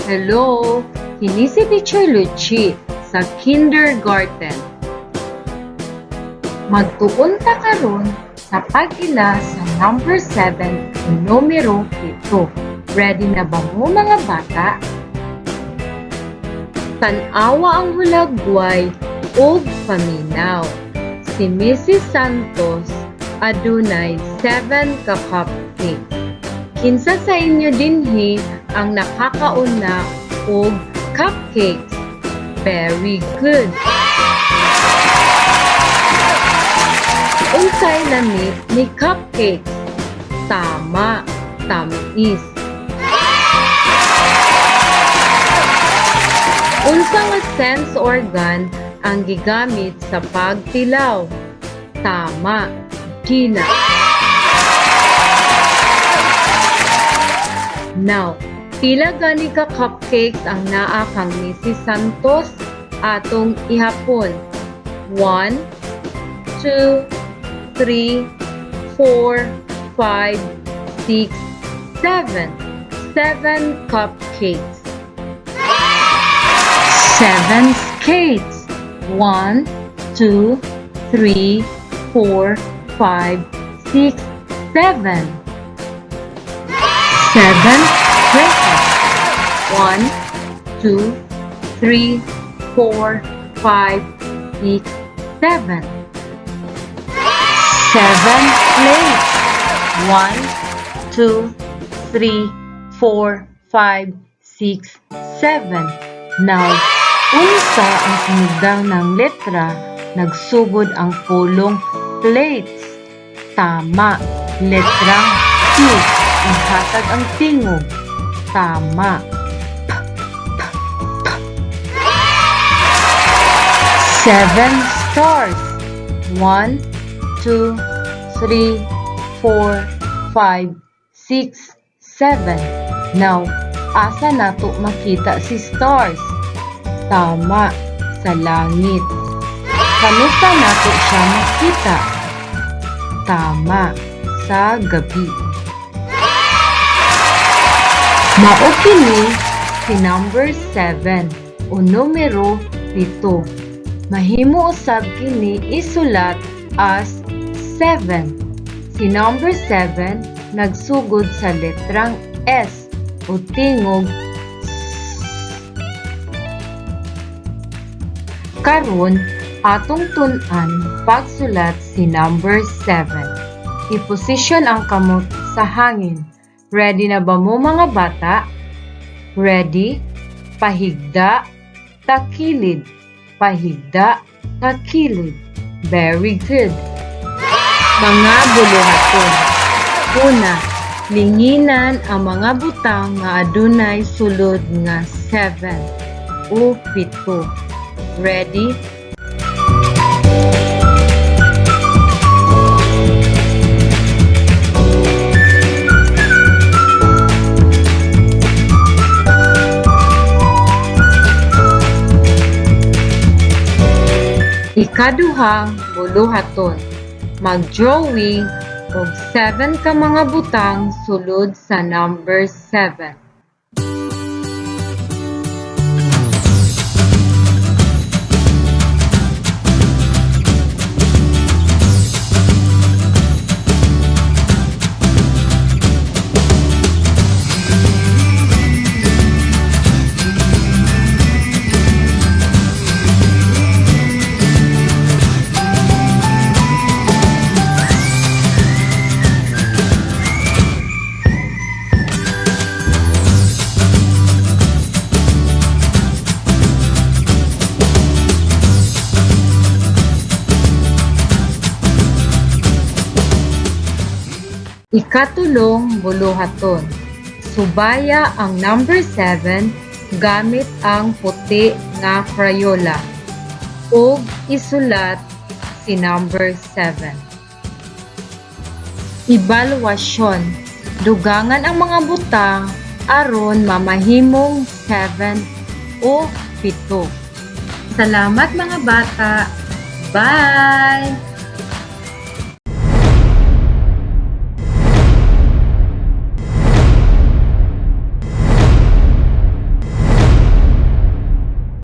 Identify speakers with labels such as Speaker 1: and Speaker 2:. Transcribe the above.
Speaker 1: Hello, kini si Teacher Luchi sa kindergarten. Magtuon ta karon sa pag-ila sa number 7 o numero 7. Ready na ba mo mga bata? Tan-awa ang hulagway ug paminaw. Si Mrs. Santos adunay 7 ka cupcake. Kinsa sa inyo dinhi ang nakakauna og cupcakes? Very good. Unsay lamig ni cupcakes? Tama, tamis. Unsa nga sense organ ang gigamit sa pagtilaw? Tama, dila. Now, pila gani ka cupcakes ang naa kang Mrs. Santos atong ihapon? 1, 2, 3, 4, 5, 6, 7. 7 cupcakes. 7 skates. 1, 2, 3, 4, 5, 6, 7. 7 dresses. 1, 2, 3, 4, 5, 6, 7. 7 plates. 1, 2, 3, 4, 5, 6, 7. Now, unsa ang sumugdang ng letra nagsugod ang pulong plates? Tama, letrang Q. Ihatag ang tingog. Tama. 7 stars. 1, 2, 3, 4, 5, 6, 7. Now, asa nato makita si stars? Tama, sa langit. Kanusa nato siya makita? Tama, sa gabi. Mao kini si number 7 o numero 7. Mahimo usab kini isulat as 7. Si number 7 nagsugod sa letrang S o tingog S. Karon atong tun-an pagsulat si number 7. I-position ang kamot sa hangin. Ready na ba mo mga bata? Ready? Pahigda, takilid. Pahigda, takilid. Very good. Mga buluhaton. Una, linginan ang mga butang nga adunay sulod nga 7 o 7. Ready? Ikaduhang buluhaton. Mag-drawing og 7 ka mga butang sulod sa number 7. Ikatulong buluhaton. Subaya ang number 7 gamit ang puti nga Crayola ug isulat si number 7. Evaluasyon. Dugangan ang mga butang aron mamahimong 7 o 7. Salamat mga bata. Bye!